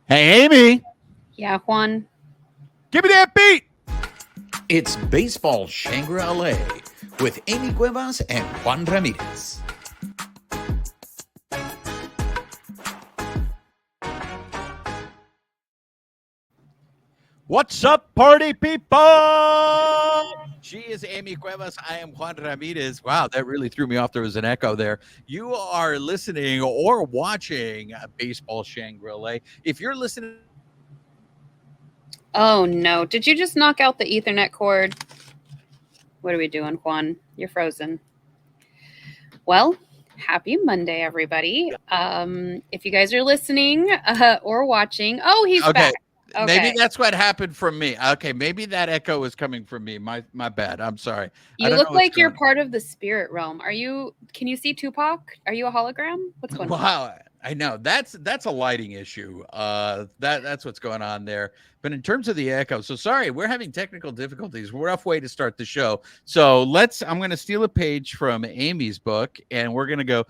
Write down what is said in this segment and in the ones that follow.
Hey, Amy, Yeah, Juan. give me that beat. It's Baseball Shangri-La with Amy Cuevas and Juan Ramirez. What's up, party people? She is Amy Cuevas. I am Juan Ramirez. Wow, that really threw me off. There was an echo there. You are listening or watching Baseball Shangri-La. If you're listening, Oh no. Did you just knock out the Ethernet cord? What are we doing, Juan? You're frozen. Well, happy Monday, everybody. If you guys are listening or watching, oh, he's okay, back. maybe Okay. that's what happened from me. Okay, maybe that echo was coming from me. My bad. I'm sorry. I You don't look know what's like you're going part of the spirit realm. Can you see Tupac? Are you a hologram? What's on. going on? Wow, I know that's a lighting issue. That's what's going on there. But in terms of the echo, so sorry, we're having technical difficulties. Rough way to start the show. So I'm going to steal a page from Amy's book, and we're going to go.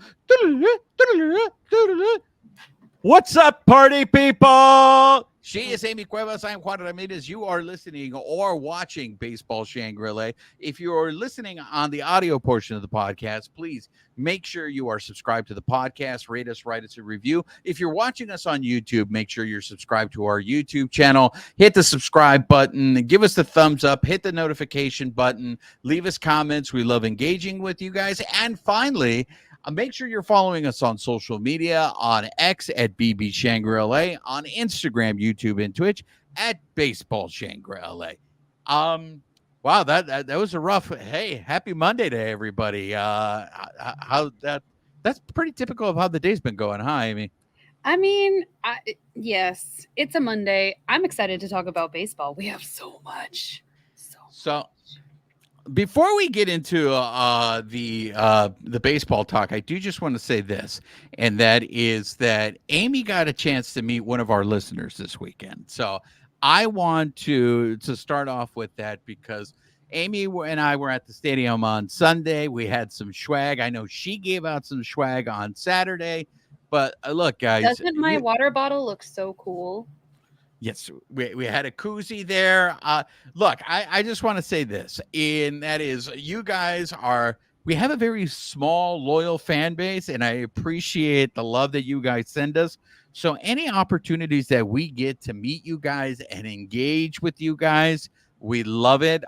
What's up, party people? She is Amy Cuevas. I'm Juan Ramirez. You are listening or watching Baseball Shangri-La. If you are listening on the audio portion of the podcast, please make sure you are subscribed to the podcast. Rate us, write us a review. If you're watching us on YouTube, make sure you're subscribed to our YouTube channel. Hit the subscribe button. Give us the thumbs up. Hit the notification button. Leave us comments. We love engaging with you guys. And finally, make sure you're following us on social media, on X at BB Shangri-La, on Instagram, YouTube, and Twitch at Baseball Shangri-La. Wow, that was a rough. Hey, happy Monday to everybody. How that's pretty typical of how the day's been going. Hi, Amy. I mean, yes, it's a Monday. I'm excited to talk about baseball. We have so much. So So before we get into the baseball talk, I do just want to say this, and that is that Amy got a chance to meet one of our listeners this weekend. So I want to start off with that because Amy and I were at the stadium on Sunday. We had some swag. I know she gave out some swag on Saturday, but look, guys, doesn't my water bottle look so cool? yes, we had a koozie there. Look, I just want to say this, and that is, you guys are. We have a very small, loyal fan base, and I appreciate the love that you guys send us. So, any opportunities that we get to meet you guys and engage with you guys, we love it.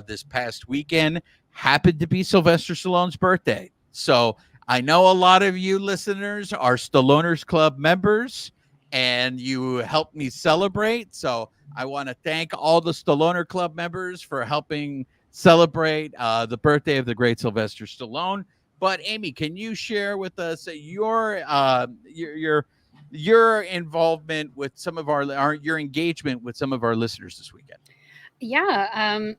This past weekend happened to be Sylvester Stallone's birthday. So, I know a lot of you listeners are Stalloners Club members and you helped me celebrate. So I want to thank all the Stallone Club members for helping celebrate the birthday of the great Sylvester Stallone. But Amy, can you share with us your involvement with some of your engagement with some of our listeners this weekend? Yeah.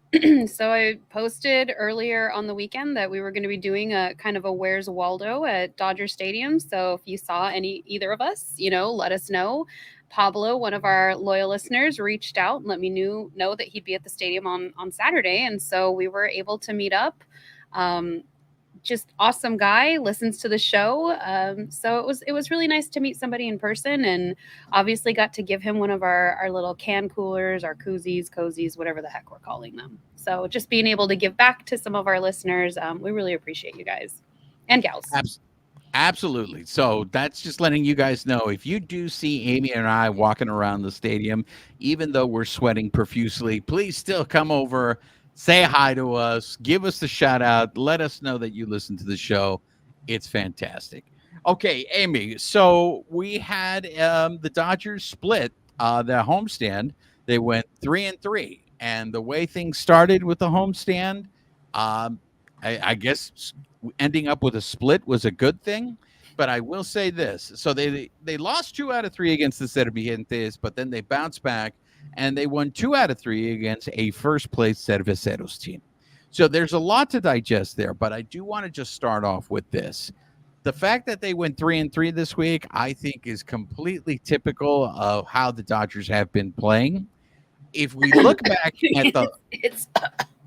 So I posted earlier on the weekend that we were going to be doing a kind of a Where's Waldo at Dodger Stadium. So if you saw either of us, let us know. Pablo, one of our loyal listeners, reached out and let me know that he'd be at the stadium on Saturday, and so we were able to meet up. Um, just awesome guy, listens to the show. So it was really nice to meet somebody in person, and obviously got to give him one of our little can coolers, our koozies, cozies, whatever the heck we're calling them. So just being able to give back to some of our listeners, we really appreciate you guys and gals. Absolutely. So that's just letting you guys know, if you do see Amy and I walking around the stadium, even though we're sweating profusely, please still come over, say hi to us, give us the shout out, let us know that you listen to the show. It's fantastic. Okay, Amy. So we had the Dodgers split the homestand. They went 3-3, and the way things started with the homestand, um, I guess ending up with a split was a good thing. But I will say this: so they lost 2 out of 3 against the Cervantes, but then they bounced back and they won 2 out of 3 against a first place Cerveceros team. So there's a lot to digest there. But I do want to just start off with this: the fact that they went 3-3 this week, I think, is completely typical of how the Dodgers have been playing. If we look back at the it's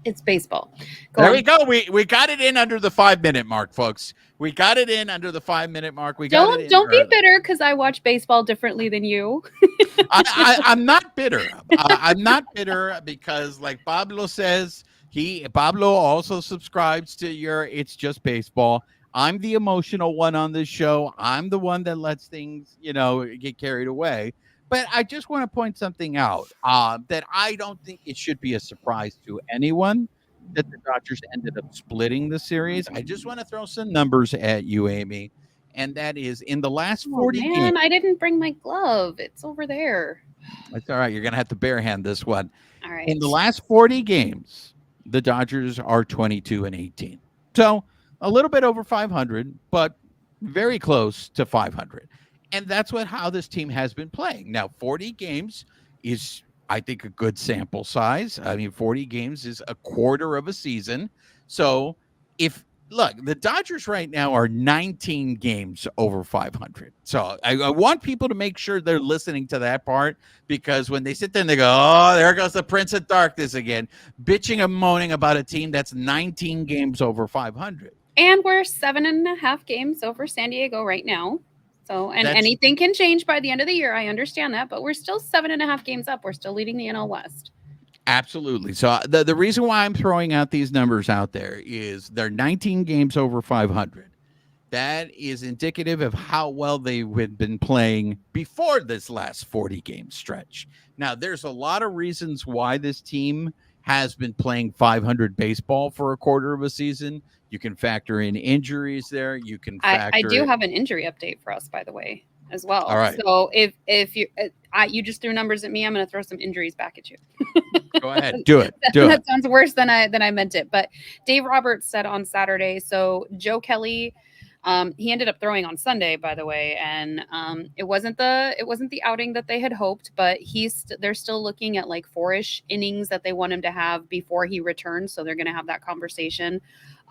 It's baseball. Go There on. we go. We got it in under the 5-minute mark, folks. We got it in under the 5-minute mark. We got it in Don't be early. bitter because I watch baseball differently than you. I'm not bitter. I'm not bitter because, like Pablo says, Pablo also subscribes to your "It's Just Baseball." I'm the emotional one on this show. I'm the one that lets things, get carried away. But I just want to point something out that I don't think it should be a surprise to anyone that the Dodgers ended up splitting the series. I just want to throw some numbers at you, Amy, and that is in the last Oh 40 games. man, I didn't bring my glove. It's over there. It's all right. You're going to have to barehand this one. All right. In the last 40 games, the Dodgers are 22-18. So a little bit over 500, but very close to 500. And that's how this team has been playing. Now, 40 games is, I think, a good sample size. I mean, 40 games is a quarter of a season. So look, the Dodgers right now are 19 games over 500. So I want people to make sure they're listening to that part, because when they sit there and they go, oh, there goes the Prince of Darkness again, bitching and moaning about a team that's 19 games over 500. And we're 7.5 games over San Diego right now. So, and That's anything can change by the end of the year. I understand that, but we're still 7.5 games up. We're still leading the NL West. absolutely. So the reason why I'm throwing out these numbers out there is they're 19 games over 500. That is indicative of how well they had been playing before this last 40 game stretch. Now, there's a lot of reasons why this team has been playing 500 baseball for a quarter of a season. You can factor in injuries there. You can factor. I do have an injury update for us, by the way, as well. All right. So if you just threw numbers at me, I'm going to throw some injuries back at you. Go ahead, do it. That sounds worse than I meant it. But Dave Roberts said on Saturday. So Joe Kelly, he ended up throwing on Sunday, by the way, and it wasn't the outing that they had hoped. But they're still looking at like 4-ish innings that they want him to have before he returns. So they're going to have that conversation.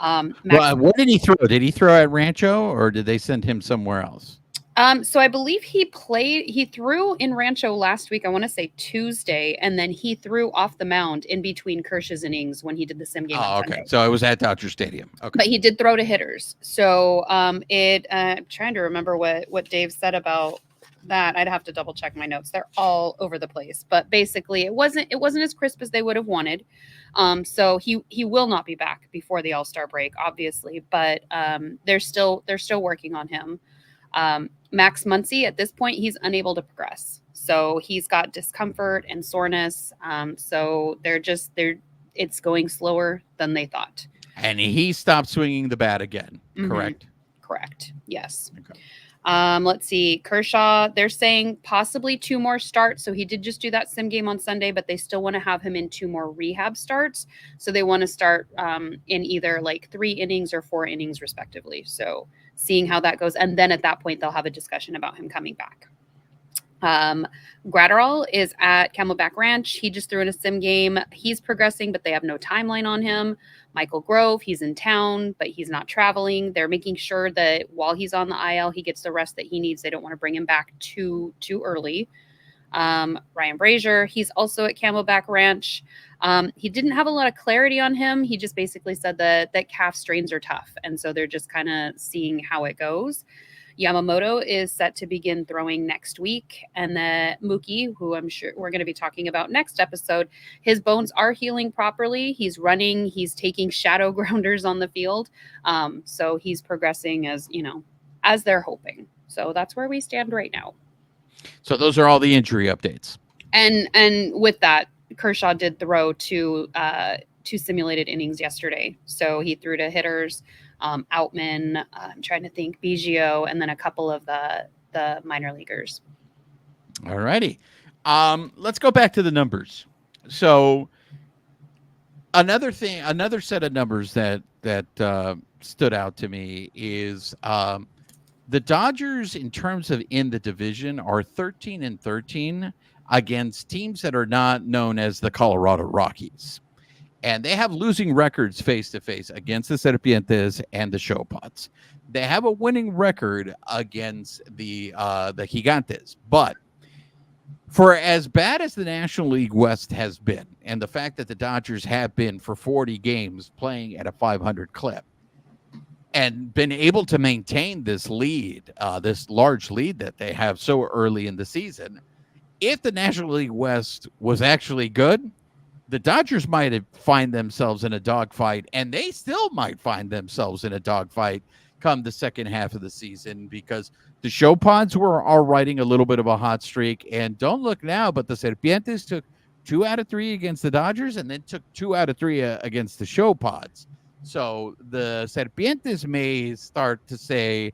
Well, what did he throw? Did he throw at Rancho, or did they send him somewhere else? So I believe he threw in Rancho last week, I want to say Tuesday, and then he threw off the mound in between Kersh's innings when he did the sim game on okay. Sunday. So it was at Dodger Stadium. Okay. But he did throw to hitters. So I'm trying to remember what Dave said about that. I'd have to double check my notes. They're all over the place. But basically it wasn't as crisp as they would have wanted. So he will not be back before the All-Star break, obviously, but they're still working on him. Max Muncy, at this point, he's unable to progress. So he's got discomfort and soreness. So it's going slower than they thought. And he stopped swinging the bat again, correct? Correct. Yes. Okay. Let's see. Kershaw, they're saying possibly 2 more starts. So he did just do that sim game on Sunday, but they still want to have him in 2 more rehab starts. So they want to start in either like 3 innings or 4 innings respectively. So seeing how that goes. And then at that point, they'll have a discussion about him coming back. Gratterall is at Camelback Ranch. He just threw in a sim game. He's progressing, but they have no timeline on him. Michael Grove, he's in town, but he's not traveling. They're making sure that while he's on the IL, he gets the rest that he needs. They don't want to bring him back too early. Ryan Brazier, he's also at Camelback Ranch. He didn't have a lot of clarity on him. He just basically said that calf strains are tough, and so they're just kind of seeing how it goes. Yamamoto is set to begin throwing next week. And then Mookie, who I'm sure we're going to be talking about next episode, his bones are healing properly. He's running. He's taking shadow grounders on the field. So he's progressing as they're hoping. So that's where we stand right now. So those are all the injury updates. And with that, Kershaw did throw 2 simulated innings yesterday. So he threw to hitters. Outman, I'm trying to think, Biggio, and then a couple of the minor leaguers. All righty. Let's go back to the numbers. So another set of numbers that stood out to me is the Dodgers, in terms of in the division, are 13-13 against teams that are not known as the Colorado Rockies. And they have losing records face-to-face against the Serpientes and the Showpots. They have a winning record against the Gigantes. But For as bad as the National League West has been, and the fact that the Dodgers have been for 40 games playing at a 500 clip and been able to maintain this lead, this large lead that they have so early in the season, if the National League West was actually good, the Dodgers might have find themselves in a dogfight, and they still might find themselves in a dogfight come the second half of the season, because the show pods are riding a little bit of a hot streak. And don't look now, but the Serpientes took 2 out of 3 against the Dodgers, and then took 2 out of 3 against the show pods. So the Serpientes may start to say,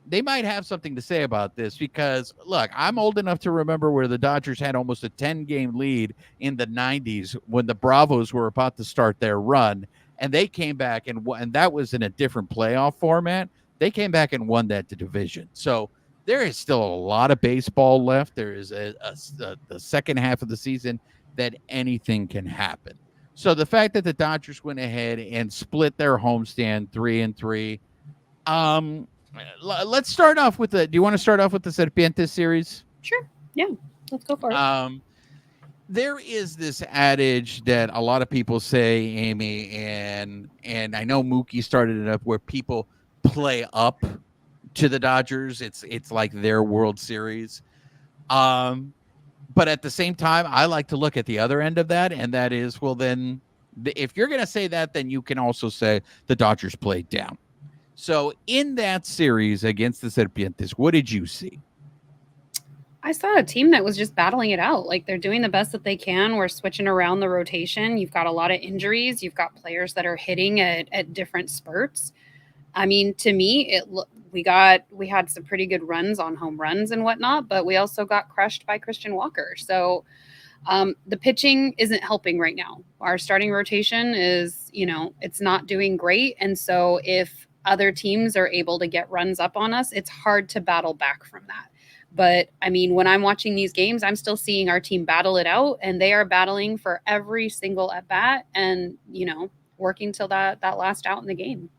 they might have something to say about this, because look, I'm old enough to remember where the Dodgers had almost a 10-game lead in the 90s when the Bravos were about to start their run, and they came back and that was in a different playoff format. They came back and won that division. So there is still a lot of baseball left. There is the second half of the season that anything can happen. So the fact that the Dodgers went ahead and split their homestand 3-3, let's start off with do you want to start off with the Serpientes series? Sure. Yeah. Let's go for it. There is this adage that a lot of people say, Amy, and I know Mookie started it up, where people play up to the Dodgers. It's like their World Series. But at the same time, I like to look at the other end of that, and that is, well, then if you're going to say that, then you can also say the Dodgers played down. So in that series against the Serpientes, what did you see? I saw a team that was just battling it out. Like, they're doing the best that they can. We're switching around the rotation. You've got a lot of injuries. You've got players that are hitting at different spurts. I mean, to me, we had some pretty good runs on home runs and whatnot, but we also got crushed by Christian Walker. So the pitching isn't helping right now. Our starting rotation is, it's not doing great. And so if other teams are able to get runs up on us, it's hard to battle back from that. But I mean, when I'm watching these games, I'm still seeing our team battle it out, and they are battling for every single at bat and, working till that last out in the game.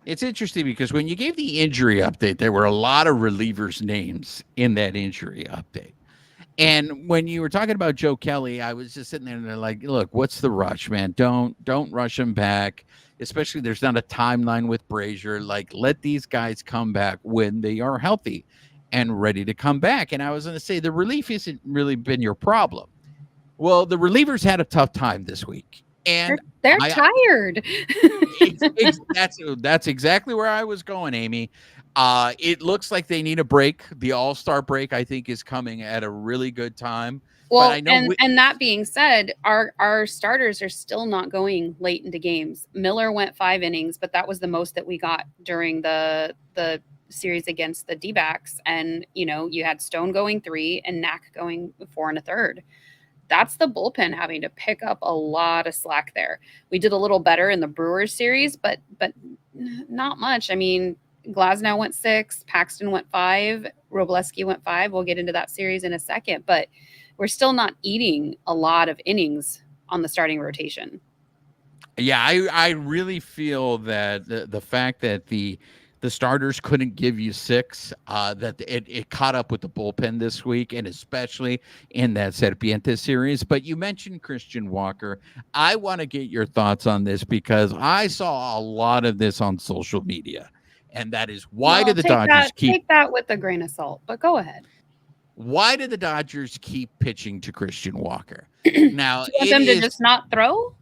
It's interesting because when you gave the injury update, there were a lot of relievers' names in that injury update. And when you were talking about Joe Kelly, I was just sitting there and they're like, look, what's the rush, man? Don't rush him back. Especially there's not a timeline with Brazier. Like, let these guys come back when they are healthy and ready to come back. And I was going to say, the relief isn't really been your problem. Well, the relievers had a tough time this week. And they're tired. That's exactly where I was going, Amy. It looks like they need a break. The All-Star break, I think, is coming at a really good time. Well, but I know and that being said, our starters are still not going late into games. Miller went 5 innings, but that was the most that we got during the series against the D-backs. And, you had Stone going 3 and Knack going 4 1/3. That's the bullpen having to pick up a lot of slack there. We did a little better in the Brewers series, but not much. I mean, Glasnow went 6, Paxton went 5, Robleski went 5. We'll get into that series in a second, but we're still not eating a lot of innings on the starting rotation. Yeah, I really feel that the fact that the starters couldn't give you 6, that it caught up with the bullpen this week, and especially in that Serpientes series. But you mentioned Christian Walker. I want to get your thoughts on this because I saw a lot of this on social media, and that is why did the Dodgers take that with a grain of salt? But go ahead. Why did the Dodgers keep pitching to Christian Walker? Now, do you want them to just not throw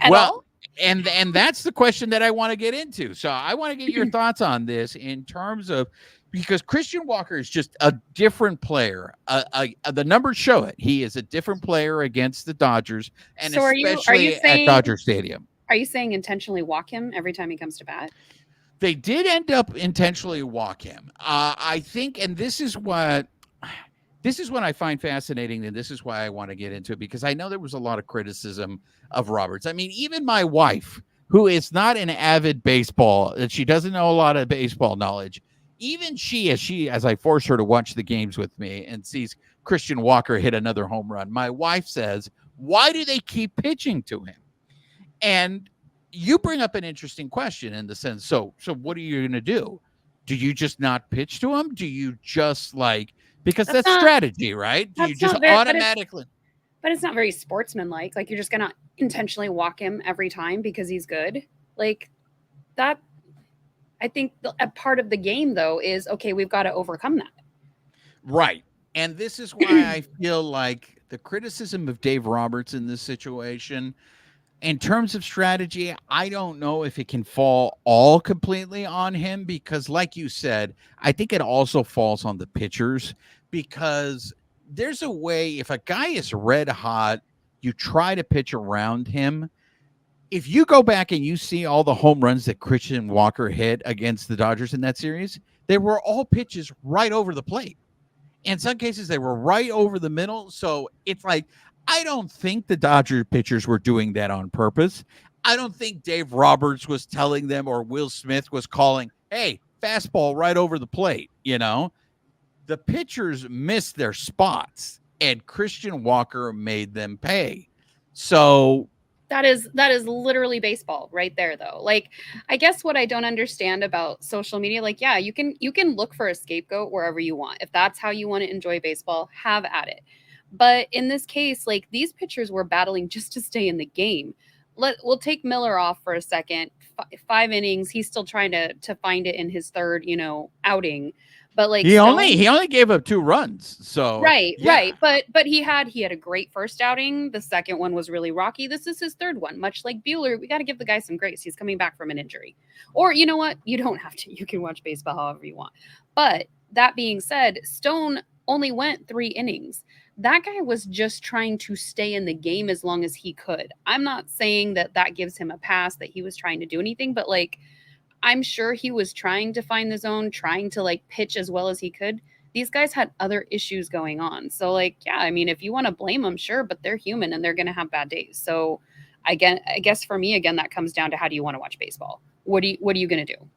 at all? And that's the question that I want to get into. So I want to get your thoughts on this in terms of, because Christian Walker is just a different player. The numbers show it. He is a different player against the Dodgers, and so especially at Dodger Stadium. Are you saying intentionally walk him every time he comes to bat? They did end up intentionally walk him. I think, and this is what I find fascinating, and this is why I want to get into it, because I know there was a lot of criticism of Roberts. I mean, even my wife, who is not an avid baseball, she doesn't know a lot of baseball knowledge, even as I force her to watch the games with me and sees Christian Walker hit another home run, my wife says, why do they keep pitching to him? And you bring up an interesting question in the sense, so what are you going to do? Do you just not pitch to him? Do you just Because That's that's not strategy, right? Do you that's just not very automatically? but it's not very sportsmanlike. Like you're just gonna intentionally walk him every time because he's good. Like that I think a part of the game though is okay, we've got to overcome that. Right. And this is why I feel like the criticism of Dave Roberts in this situation, in terms of strategy, I don't know if it can fall all completely on him because, like you said, I think it also falls on the pitchers because there's a way, if a guy is red hot, you try to pitch around him. If you go back and you see all the home runs that Christian Walker hit against the Dodgers in that series, they were all pitches right over the plate. In some cases, they were right over the middle. So it's like, I don't think the Dodger pitchers were doing that on purpose. I don't think Dave Roberts was telling them or Will Smith was calling, hey, fastball right over the plate. The pitchers missed their spots and Christian Walker made them pay. So That is literally baseball right there though. Like I guess what I don't understand about social media, like yeah, you can look for a scapegoat wherever you want. If that's how you want to enjoy baseball, have at it. But in this case, like these pitchers were battling just to stay in the game. We'll take Miller off for a second. 5 innings, he's still trying to find it in his third, outing. But like he only Stone, he only gave up 2 runs. So right, yeah. right. But he had a great first outing. The second one was really rocky. This is his third one. Much like Bueller, we got to give the guy some grace. He's coming back from an injury. Or you know what? You don't have to. You can watch baseball however you want. But that being said, Stone only went 3 innings. That guy was just trying to stay in the game as long as he could. I'm not saying that gives him a pass that he was trying to do anything, but like I'm sure he was trying to find the zone, trying to like pitch as well as he could. These guys had other issues going on. So like, yeah, I mean, if you want to blame them, sure, but they're human and they're going to have bad days. So I guess for me, again, that comes down to how do you want to watch baseball? What are you going to do?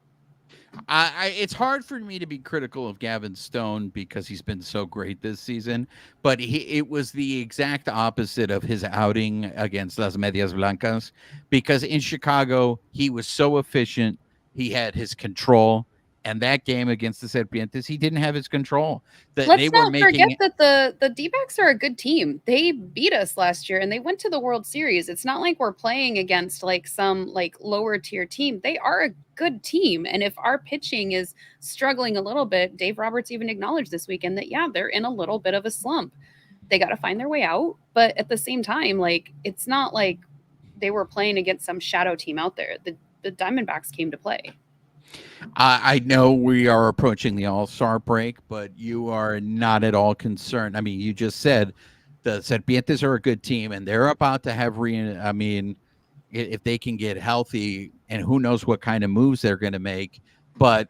It's hard for me to be critical of Gavin Stone because he's been so great this season, but it was the exact opposite of his outing against Las Medias Blancas because in Chicago, he was so efficient. He had his control. And that game against the Serpientes, he didn't have his control. Let's They were not forget making that the D-backs are a good team. They beat us last year and they went to the World Series. It's not like we're playing against like some like lower tier team. They are a good team. And if our pitching is struggling a little bit, Dave Roberts even acknowledged this weekend that yeah, they're in a little bit of a slump. They got to find their way out, but at the same time, like it's not like they were playing against some shadow team out there. The Diamondbacks came to play. I know we are approaching the All-Star break, but you are not at all concerned. I mean, you just said the Serpientes are a good team, and they're about to have I mean, if they can get healthy, and who knows what kind of moves they're going to make. But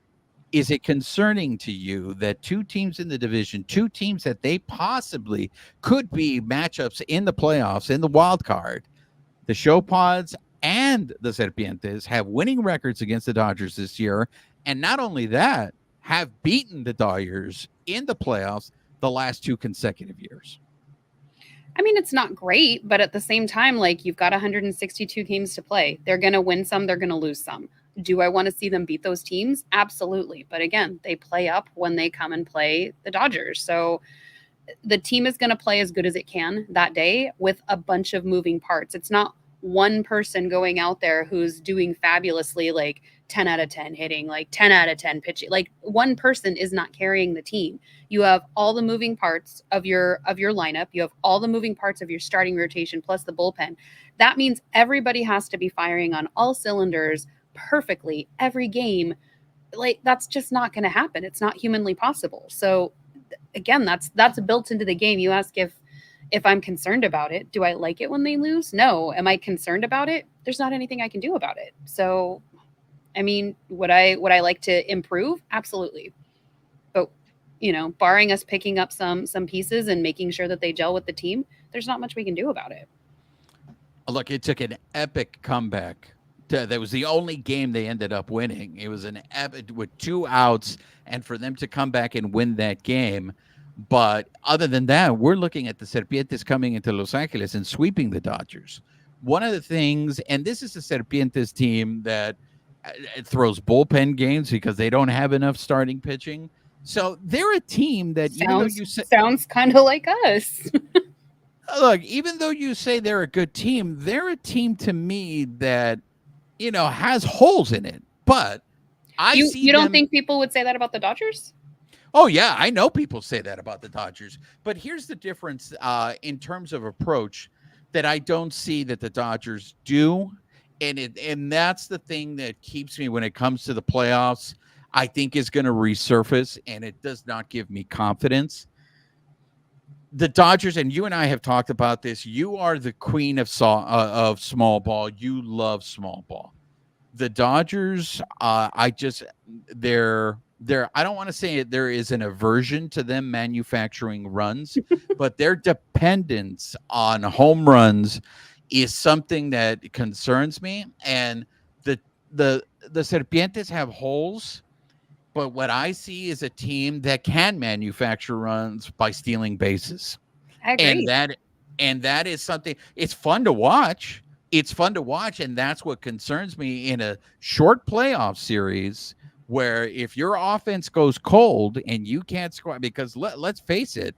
is it concerning to you that 2 teams in the division, 2 teams that they possibly could be matchups in the playoffs, in the wild card, the Show Pods and the Serpientes have winning records against the Dodgers this year. And not only that, have beaten the Dodgers in the playoffs the last 2 consecutive years. I mean, it's not great, but at the same time, like you've got 162 games to play. They're going to win some, they're going to lose some. Do I want to see them beat those teams? Absolutely. But again, they play up when they come and play the Dodgers. So the team is going to play as good as it can that day with a bunch of moving parts. It's not one person going out there who's doing fabulously, like 10 out of 10 hitting, like 10 out of 10 pitching. Like one person is not carrying the team. You have all the moving parts of your lineup. You have all the moving parts of your starting rotation plus the bullpen. That means everybody has to be firing on all cylinders perfectly every game. Like that's just not going to happen. It's not humanly possible. So again, that's built into the game. You ask if I'm concerned about it. Do I like it when they lose? No. Am I concerned about it? There's not anything I can do about it. So, I mean, would I like to improve? Absolutely. But, barring us picking up some pieces and making sure that they gel with the team, there's not much we can do about it. Look, it took an epic comeback. That was the only game they ended up winning. It was an epic with 2 outs, and for them to come back and win that game. But other than that, we're looking at the Serpientes coming into Los Angeles and sweeping the Dodgers. One of the things, and this is a Serpientes team that throws bullpen games because they don't have enough starting pitching. So they're a team that even though you say, Sounds kind of like us. look, even though you say they're a good team, they're a team to me that, has holes in it. But I see You don't them. think people would say that about the Dodgers? Oh, yeah, I know people say that about the Dodgers. But here's the difference in terms of approach that I don't see that the Dodgers do. And that's the thing that keeps me when it comes to the playoffs, I think is going to resurface, and it does not give me confidence. The Dodgers, and you and I have talked about this. You are the queen of small ball. You love small ball. The Dodgers, they're I don't want to say it, there is an aversion to them manufacturing runs, but their dependence on home runs is something that concerns me. And the the Serpientes have holes, but what I see is a team that can manufacture runs by stealing bases. I And agree. that is something, it's fun to watch. It's fun to watch, and that's what concerns me in a short playoff series where if your offense goes cold and you can't score, because let's face it,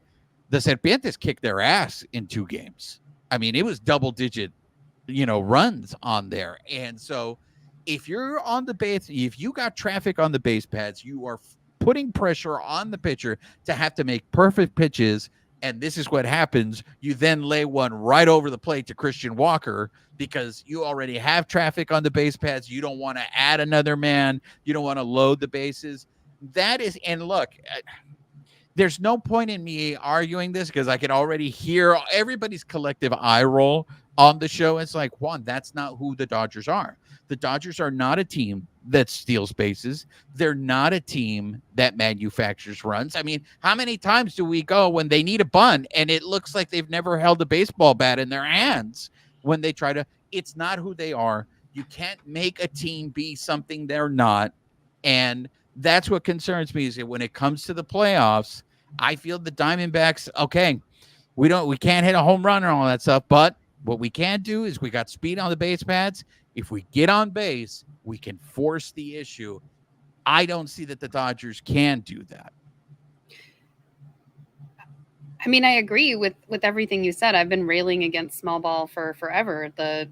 the Serpientes kicked their ass in 2 games. I mean, it was double digit, runs on there. And so if you're on the base, if you got traffic on the base pads, you are putting pressure on the pitcher to have to make perfect pitches. And this is what happens. You then lay one right over the plate to Christian Walker because you already have traffic on the base pads. You don't want to add another man. You don't want to load the bases. That is, and look, there's no point in me arguing this because I can already hear everybody's collective eye roll on the show. It's like, Juan, that's not who the Dodgers are. The Dodgers are not a team that steals bases. They're not a team that manufactures runs. I mean, how many times do we go when they need a bunt and it looks like they've never held a baseball bat in their hands when they try to? It's not who they are. You can't make a team be something they're not. And that's what concerns me is that when it comes to the playoffs, I feel the Diamondbacks, okay, we can't hit a home run and all that stuff, but what we can do is we got speed on the base pads. If we get on base, we can force the issue. I don't see that the Dodgers can do that. I mean, I agree with everything you said. I've been railing against small ball for forever. The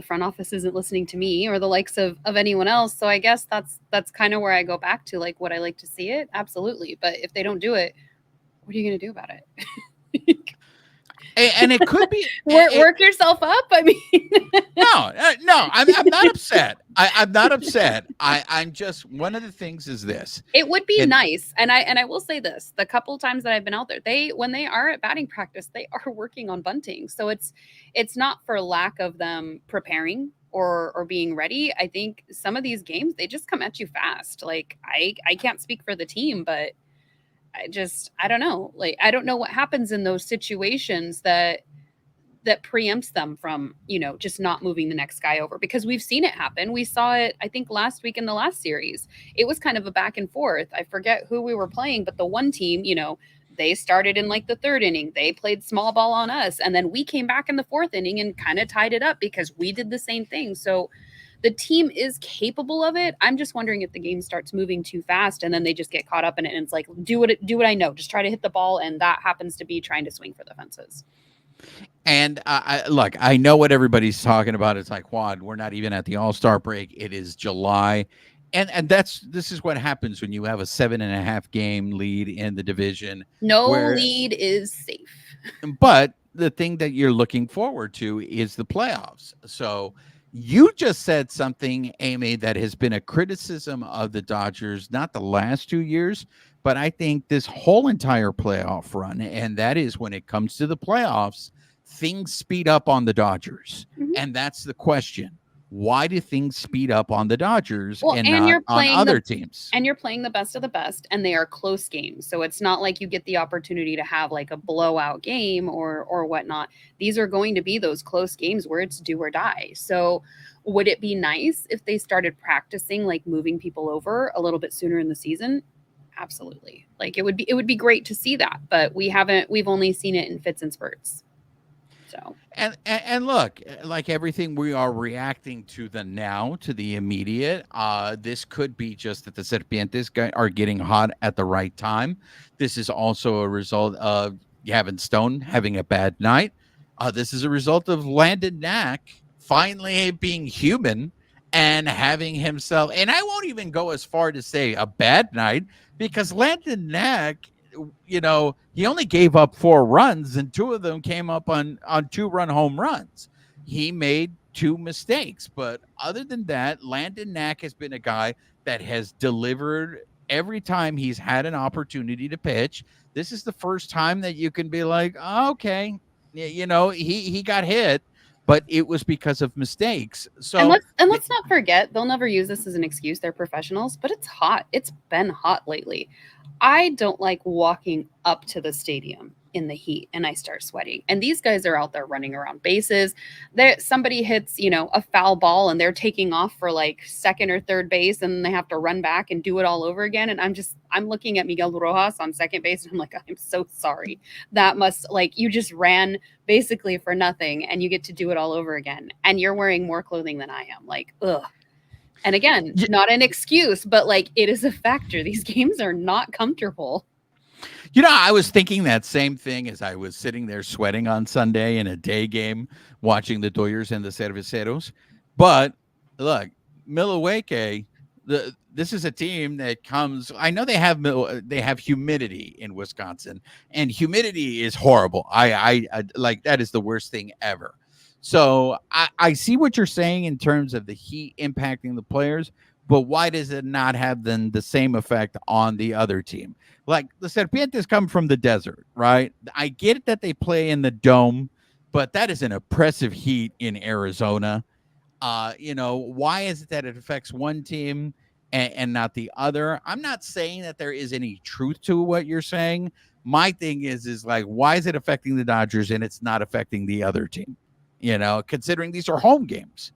front office isn't listening to me or the likes of anyone else. So I guess that's kind of where I go back to, like, what I like to see it. Absolutely. But if they don't do it, what are you going to do about it? And it could be work yourself up. I mean, no, I'm not upset. I'm not upset. I'm just, one of the things is this. It would be nice, and I will say this: the couple times that I've been out there, when they are at batting practice, they are working on bunting. So it's not for lack of them preparing or being ready. I think some of these games they just come at you fast. Like I can't speak for the team, but I don't know. Like, I don't know what happens in those situations that preempts them from, just not moving the next guy over, because we've seen it happen. We saw it, I think, last week in the last series. It was kind of a back and forth. I forget who we were playing, but the one team, they started in like the 3rd inning. They played small ball on us. And then we came back in the 4th inning and kind of tied it up because we did the same thing. So the team is capable of it. I'm just wondering if the game starts moving too fast and then they just get caught up in it. And it's like, do what I know. Just try to hit the ball. And that happens to be trying to swing for the fences. And look, I know what everybody's talking about. It's like, Juan, we're not even at the All-Star break. It is July. And this is what happens when you have a 7.5 game lead in the division. No lead is safe. But the thing that you're looking forward to is the playoffs. So you just said something, Amy, that has been a criticism of the Dodgers, not the last 2 years, but I think this whole entire playoff run. And that is when it comes to the playoffs, things speed up on the Dodgers. Mm-hmm. And that's the question. Why do things speed up on the Dodgers and not on other teams? And you're playing the best of the best, and they are close games. So it's not like you get the opportunity to have like a blowout game or whatnot. These are going to be those close games where it's do or die. So would it be nice if they started practicing like moving people over a little bit sooner in the season? Absolutely. Like it would be great to see that, but we've only seen it in fits and spurts. So And look, like everything, we are reacting to the now, to the immediate. This could be just that the Serpientes are getting hot at the right time. This is also a result of Gavin Stone having a bad night. This is a result of Landon Knack finally being human and having himself. And I won't even go as far to say a bad night because Landon Knack, he only gave up 4 runs and 2 of them came up on 2-run home runs. He made 2 mistakes, but other than that, Landon Knack has been a guy that has delivered every time he's had an opportunity to pitch. This is the first time that you can be like, oh, okay, he got hit, but it was because of mistakes. and So let's not forget, they'll never use this as an excuse. They're professionals, but it's hot. It's been hot lately. I don't like walking up to the stadium in the heat and I start sweating. And these guys are out there running around bases. Somebody hits, a foul ball and they're taking off for like second or third base and they have to run back and do it all over again. And I'm looking at Miguel Rojas on second base and I'm like, I'm so sorry. That must, like, you just ran basically for nothing and you get to do it all over again. And you're wearing more clothing than I am. Like, ugh. And again, not an excuse, but like it is a factor. These games are not comfortable. I was thinking that same thing as I was sitting there sweating on Sunday in a day game watching the Dodgers and the Cerveceros. But look, Milwaukee, this is a team that comes. I know they have humidity in Wisconsin, and humidity is horrible. I like that is the worst thing ever. So I see what you're saying in terms of the heat impacting the players, but why does it not have then the same effect on the other team? Like the Serpientes come from the desert, right? I get it that they play in the dome, but that is an oppressive heat in Arizona. Why is it that it affects one team and not the other? I'm not saying that there is any truth to what you're saying. My thing is like, why is it affecting the Dodgers and it's not affecting the other team? Considering these are home games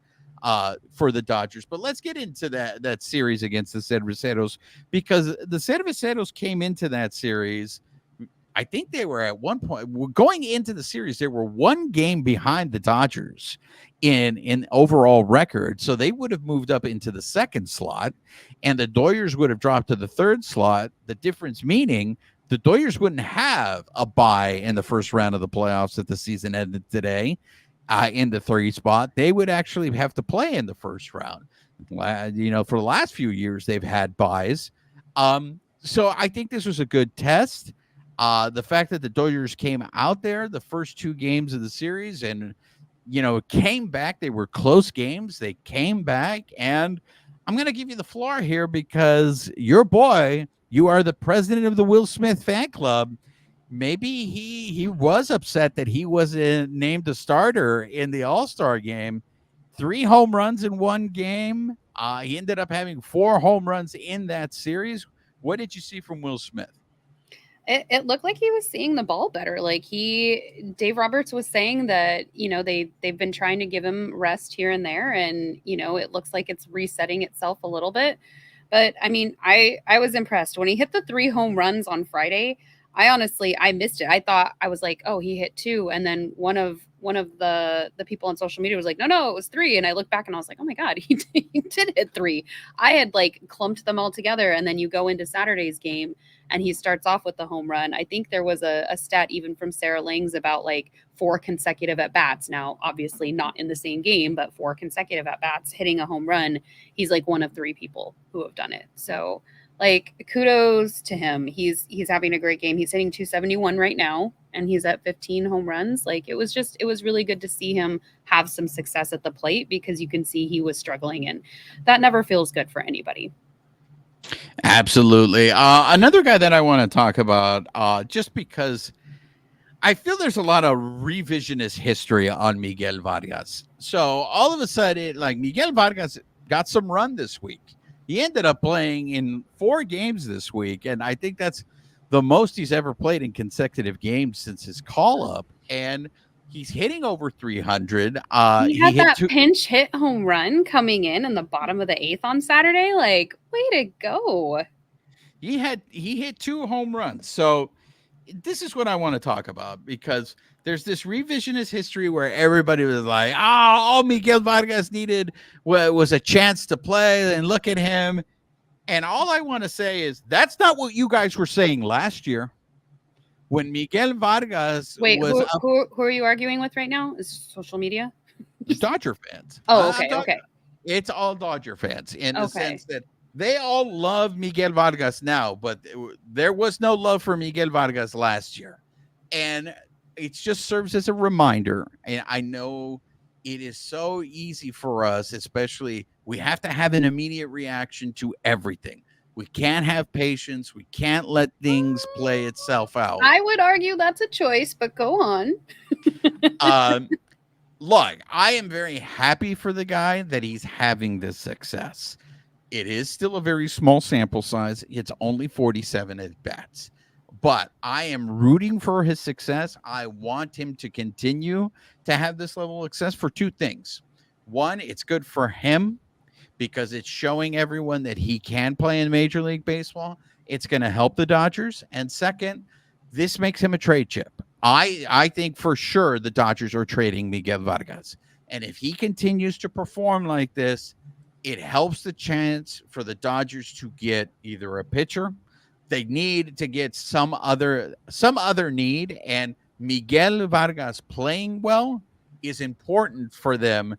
for the Dodgers. But let's get into that series against the Cerveceros, because the Cerveceros came into that series. I think they were at one point going into the series, they were 1 game behind the Dodgers in overall record. So they would have moved up into the 2nd slot and the Dodgers would have dropped to the 3rd slot. The difference meaning the Dodgers wouldn't have a bye in the first round of the playoffs if the season ended today. In the 3 spot, they would actually have to play in the first round. For the last few years, they've had buys. So I think this was a good test. The fact that the Dodgers came out there the first 2 games of the series and, came back. They were close games. They came back. And I'm going to give you the floor here because your boy, you are the president of the Will Smith fan club. Maybe he was upset that he wasn't named a starter in the All-Star game. 3 home runs in 1 game. He ended up having 4 home runs in that series. What did you see from Will Smith? It looked like he was seeing the ball better. Like Dave Roberts was saying that, they've been trying to give him rest here and there. And, it looks like it's resetting itself a little bit. But I mean, I was impressed when he hit the 3 home runs on Friday. I missed it. I was like, oh, he hit 2. And then one of the people on social media was like, no, it was 3. And I looked back and I was like, oh my God, he did hit 3. I had like clumped them all together. And then you go into Saturday's game and he starts off with the home run. I think there was a stat even from Sarah Langs about like 4 consecutive at bats. Now, obviously not in the same game, but 4 consecutive at bats hitting a home run. He's like one of 3 people who have done it. So like kudos to him. He's having a great game. He's hitting 271 right now and he's at 15 home runs. Like it was really good to see him have some success at the plate because you can see he was struggling and that never feels good for anybody. Absolutely. Another guy that I want to talk about, just because I feel there's a lot of revisionist history on Miguel Vargas. So all of a sudden, like Miguel Vargas got some run this week. He ended up playing in 4 games this week, and I think that's the most he's ever played in consecutive games since his call-up, and he's hitting over 300. He had that pinch hit home run coming in the bottom of the 8th on Saturday. Like, way to go. He hit 2 home runs. So this is what I want to talk about, because there's this revisionist history where everybody was like, "Oh, all Miguel Vargas needed was a chance to play, and look at him." And all I want to say is that's not what you guys were saying last year when Miguel Vargas Wait, was up. who are you arguing with right now? Is social media? Dodger fans. Oh, okay, okay. It's all Dodger fans in the Okay. sense that they all love Miguel Vargas now, but there was no love for Miguel Vargas last year. And it just serves as a reminder. And I know it is so easy for us, especially we have to have an immediate reaction to everything. We can't have patience. We can't let things play itself out. I would argue that's a choice, but go on. Look, I am very happy for the guy that he's having this success. It is still a very small sample size. It's only 47 at bats. But I am rooting for his success. I want him to continue to have this level of success for two things. One, it's good for him because it's showing everyone that he can play in Major League Baseball. It's going to help the Dodgers. And second, this makes him a trade chip. I think for sure the Dodgers are trading Miguel Vargas. And if he continues to perform like this, it helps the chance for the Dodgers to get either a pitcher. They need to get some other need, and Miguel Vargas playing well is important for them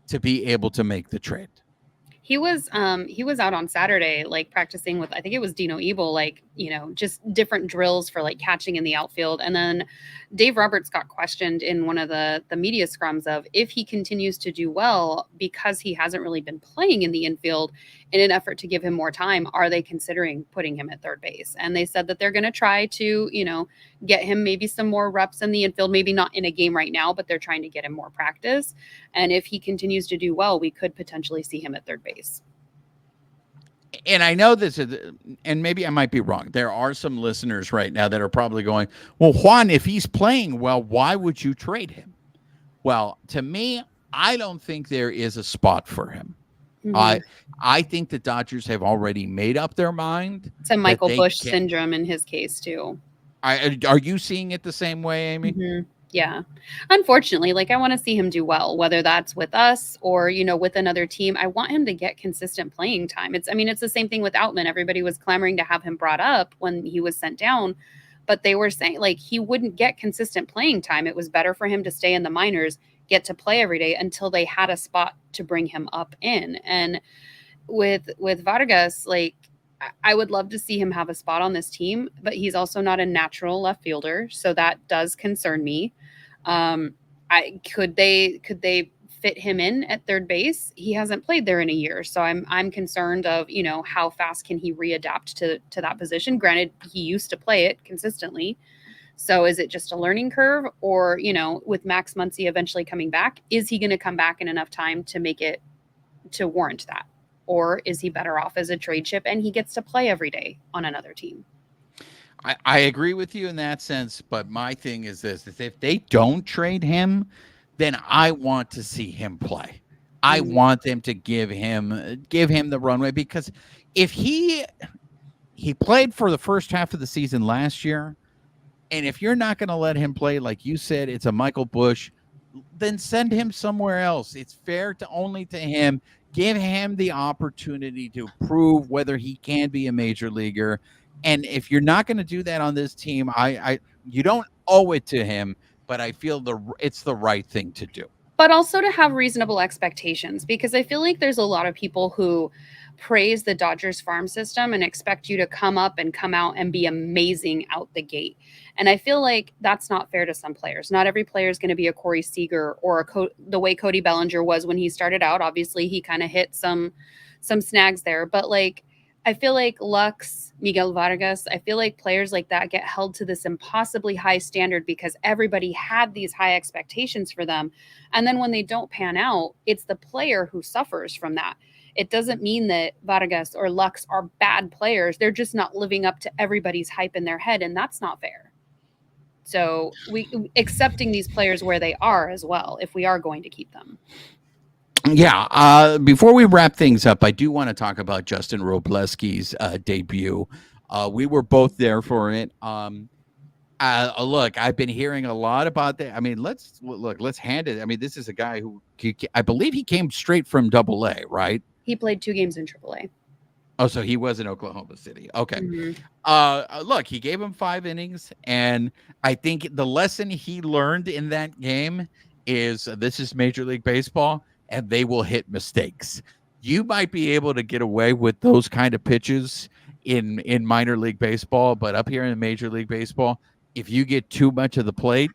to be able to make the trade. He was out on Saturday, like practicing with, I think it was Dino Ebel, like, just different drills for like catching in the outfield. And then Dave Roberts got questioned in one of the media scrums of if he continues to do well because he hasn't really been playing in the infield in an effort to give him more time, are they considering putting him at third base? And they said that they're going to try to, get him maybe some more reps in the infield, maybe not in a game right now, but they're trying to get him more practice. And if he continues to do well, we could potentially see him at third base. And I know this, and maybe I might be wrong. There are some listeners right now that are probably going, well, Juan, if he's playing well, why would you trade him? Well, to me, I don't think there is a spot for him. Mm-hmm. I think the Dodgers have already made up their mind. It's a Michael Busch syndrome in his case, too. Are you seeing it the same way, Amy? Mm-hmm. Yeah. Unfortunately, I want to see him do well, whether that's with us or, with another team. I want him to get consistent playing time. It's the same thing with Outman. Everybody was clamoring to have him brought up when he was sent down, but they were saying he wouldn't get consistent playing time. It was better for him to stay in the minors, get to play every day until they had a spot to bring him up in. And with Vargas, I would love to see him have a spot on this team, but he's also not a natural left fielder, so that does concern me. Could they fit him in at third base? He hasn't played there in a year, so I'm concerned of how fast can he readapt to that position. Granted, he used to play it consistently, so is it just a learning curve, or with Max Muncy eventually coming back, is he going to come back in enough time to make it to warrant that? Or is he better off as a trade chip and he gets to play every day on another team? I agree with you in that sense, but my thing is this: is if they don't trade him, then I want to see him play. I want them to give him the runway, because if he played for the first half of the season last year, and if you're not going to let him play, like you said, it's a Michael Busch, then send him somewhere else. It's fair to him. Give him the opportunity to prove whether he can be a major leaguer. And if you're not going to do that on this team, you don't owe it to him, but I feel it's the right thing to do. But also to have reasonable expectations, because I feel like there's a lot of people who praise the Dodgers farm system and expect you to come up and come out and be amazing out the gate. And I feel like that's not fair to some players. Not every player is going to be a Corey Seager or the way Cody Bellinger was when he started out. Obviously, he kind of hit some snags there. But I feel like Lux, Miguel Vargas, I feel like players like that get held to this impossibly high standard because everybody had these high expectations for them. And then when they don't pan out, it's the player who suffers from that. It doesn't mean that Vargas or Lux are bad players. They're just not living up to everybody's hype in their head, and that's not fair. So we accepting these players where they are as well, if we are going to keep them. Yeah. Before we wrap things up, I do want to talk about Justin Robleski's debut. We were both there for it. Look, I've been hearing a lot about that. I mean, let's hand it. I mean, this is a guy who I believe he came straight from Double A, right? He played 2 games in AAA. Oh, so he was in Oklahoma City. Okay. Mhm. Look, he gave him 5 innings, and I think the lesson he learned in that game is this is Major League Baseball, and they will hit mistakes. You might be able to get away with those kind of pitches in minor league baseball, but up here in Major League Baseball, if you get too much of the plate,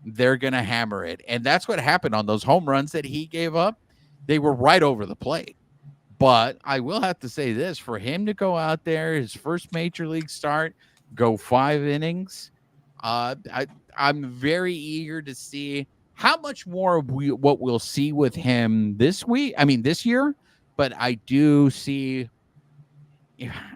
they're gonna hammer it, and that's what happened on those home runs that he gave up. They were right over the plate. But I will have to say this for him to go out there, his first major league start, go 5 innings. I, I'm very eager to see how much more of what we'll see with him this week. I mean, this year. But I do see.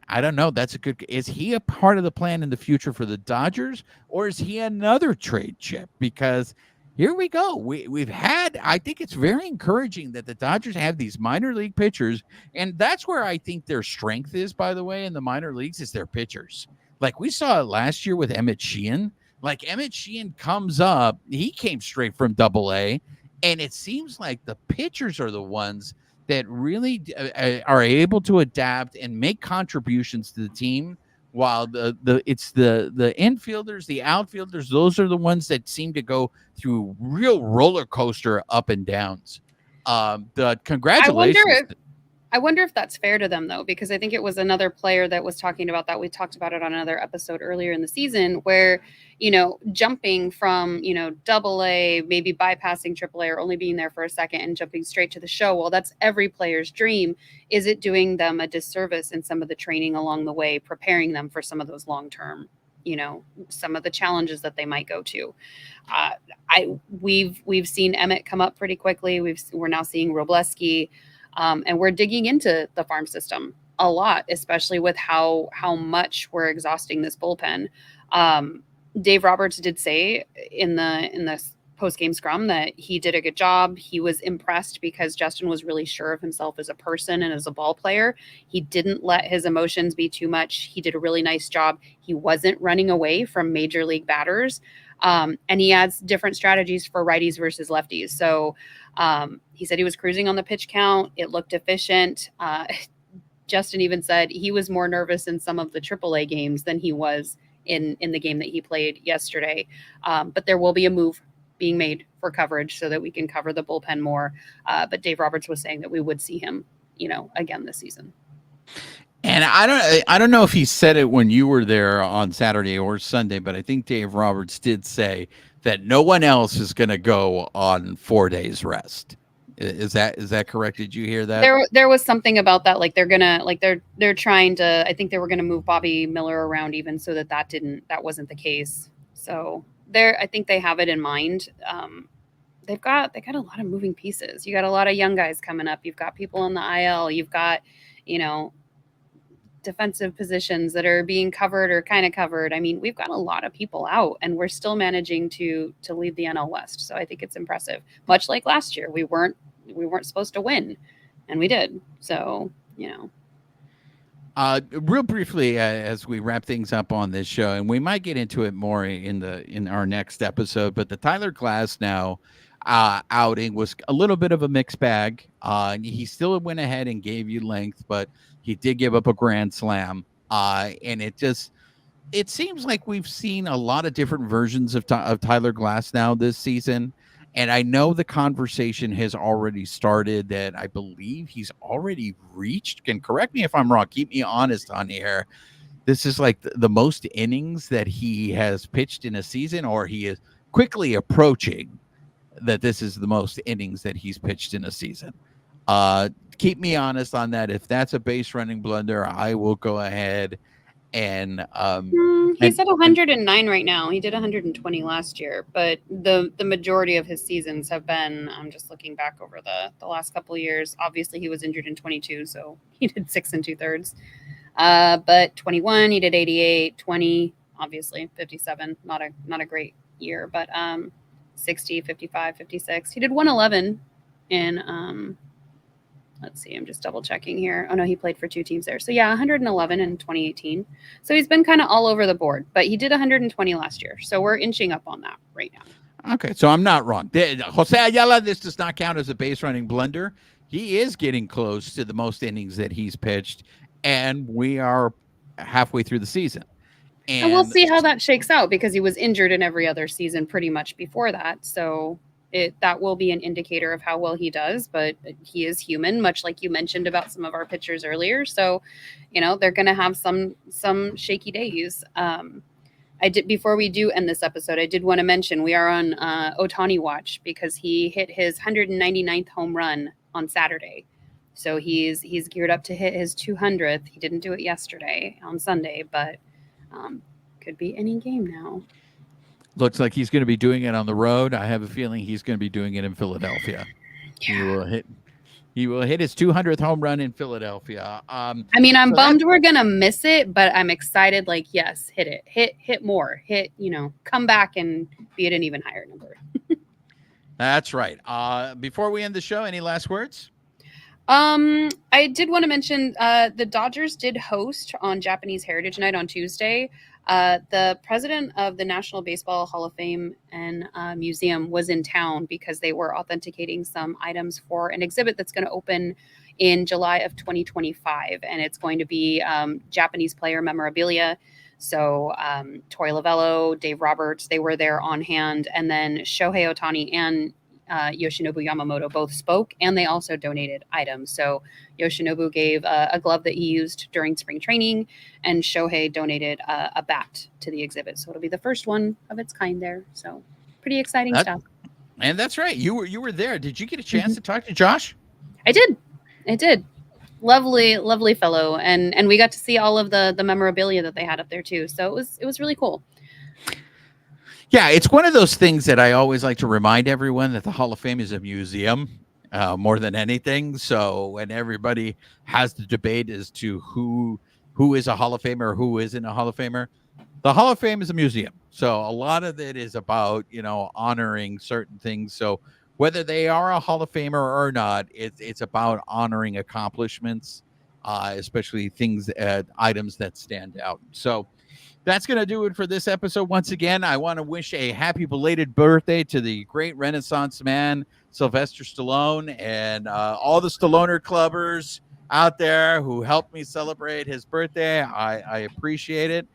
I don't know. That's a good. Is he a part of the plan in the future for the Dodgers, or is he another trade chip? Because here we go. We've had. I think it's very encouraging that the Dodgers have these minor league pitchers, and that's where I think their strength is. By the way, in the minor leagues, is their pitchers. Like we saw it last year with Emmett Sheehan. Like Emmett Sheehan comes up, he came straight from Double A, and it seems like the pitchers are the ones that really are able to adapt and make contributions to the team, while the infielders, the outfielders, those are the ones that seem to go through real roller coaster up and downs. The I wonder congratulations. if I wonder if that's fair to them though, because I think it was another player that was talking about that. We talked about it on another episode earlier in the season where, jumping from, double A, maybe bypassing triple A or only being there for a second and jumping straight to the show. Well, that's every player's dream. Is it doing them a disservice in some of the training along the way, preparing them for some of those long-term, some of the challenges that they might go to? We've seen Emmett come up pretty quickly. We're now seeing Robleski. And we're digging into the farm system a lot, especially with how much we're exhausting this bullpen. Dave Roberts did say in the post game scrum that he did a good job. He was impressed because Justin was really sure of himself as a person and as a ball player. He didn't let his emotions be too much. He did a really nice job. He wasn't running away from major league batters. And he adds different strategies for righties versus lefties. So he said he was cruising on the pitch count. It looked efficient. Justin even said he was more nervous in some of the AAA games than he was in the game that he played yesterday. But there will be a move being made for coverage so that we can cover the bullpen more. But Dave Roberts was saying that we would see him, again this season. And I don't know if he said it when you were there on Saturday or Sunday, but I think Dave Roberts did say that no one else is going to go on 4 days rest. Is that correct? Did you hear that? There was something about that, like they're trying to. I think they were going to move Bobby Miller around even so that wasn't the case. So I think they have it in mind. They got a lot of moving pieces. You got a lot of young guys coming up. You've got people in the IL. You've got defensive positions that are being covered or kind of covered. I mean, we've got a lot of people out and we're still managing to lead the NL West. So I think it's impressive. Much like last year, we weren't supposed to win and we did. So, real briefly, as we wrap things up on this show, and we might get into it more in our next episode, but the Tyler Glasnow outing was a little bit of a mixed bag. He still went ahead and gave you length, but he did give up a grand slam. And it seems like we've seen a lot of different versions of Tyler Glasnow this season. And I know the conversation has already started that I believe he's already reached. And correct me if I'm wrong. Keep me honest on here. This is like the most innings that he has pitched in a season, or he is quickly approaching that this is the most innings that he's pitched in a season. Keep me honest on that. If that's a base running blunder, I will go ahead and he's at 109 right now. He did 120 last year, but the majority of his seasons have been. I'm just looking back over the last couple of years. Obviously, he was injured in 22, so he did 6 2/3. But 21, he did 88. 20, obviously 57. Not a great year, but 60, 55, 56. He did 111 in let's see, I'm just double checking here. Oh no, he played for 2 teams there. So yeah, 111 in 2018. So he's been kind of all over the board, but he did 120 last year. So we're inching up on that right now. Okay, so I'm not wrong. Jose Ayala, this does not count as a base running blunder. He is getting close to the most innings that he's pitched, and we are halfway through the season. And we'll see how that shakes out because he was injured in every other season pretty much before that. So that will be an indicator of how well he does, but he is human, much like you mentioned about some of our pitchers earlier. So, they're going to have some shaky days. I did, before we do end this episode, I did want to mention we are on Ohtani watch because he hit his 199th home run on Saturday. So he's geared up to hit his 200th. He didn't do it yesterday on Sunday, but could be any game now. Looks like he's going to be doing it on the road. I have a feeling he's going to be doing it in Philadelphia. Yeah. He will hit his 200th home run in Philadelphia. I'm bummed we're going to miss it, but I'm excited. Like, yes, hit it. Hit more. Come back and be at an even higher number. That's right. Before we end the show, any last words? I did want to mention the Dodgers did host on Japanese Heritage Night on Tuesday. The president of the National Baseball Hall of Fame and Museum was in town because they were authenticating some items for an exhibit that's going to open in July of 2025, and it's going to be Japanese player memorabilia. So Tori Lavello, Dave Roberts, they were there on hand, and then Shohei Ohtani and Yoshinobu Yamamoto both spoke, and they also donated items. So Yoshinobu gave a glove that he used during spring training, and Shohei donated a bat to the exhibit. So it'll be the first one of its kind there. So pretty exciting stuff. And that's right. You were there. Did you get a chance to talk to Josh? I did. Lovely fellow, and we got to see all of the memorabilia that they had up there too. So it was really cool. Yeah, it's one of those things that I always like to remind everyone that the Hall of Fame is a museum more than anything. So when everybody has the debate as to who is a Hall of Famer or who isn't a Hall of Famer, the Hall of Fame is a museum. So a lot of it is about, honoring certain things. So whether they are a Hall of Famer or not, it's about honoring accomplishments, especially items that stand out. So that's going to do it for this episode. Once again, I want to wish a happy belated birthday to the great Renaissance man, Sylvester Stallone, and all the Stalloner clubbers out there who helped me celebrate his birthday. I appreciate it.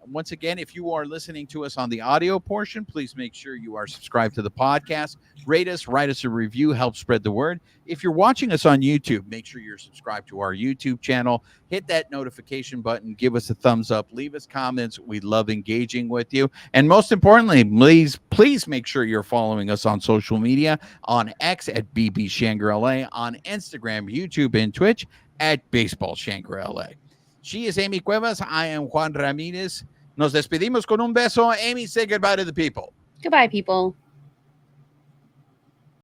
Once again, if you are listening to us on the audio portion, please make sure you are subscribed to the podcast. Rate us, write us a review, help spread the word. If you're watching us on YouTube, make sure you're subscribed to our YouTube channel. Hit that notification button, give us a thumbs up, leave us comments. We love engaging with you. And most importantly, please make sure you're following us on social media, on X at BB Shangri-La, on Instagram, YouTube, and Twitch at Baseball Shangri-La. She is Amy Cuevas. I am Juan Ramirez. Nos despedimos con un beso. Amy, say goodbye to the people. Goodbye, people.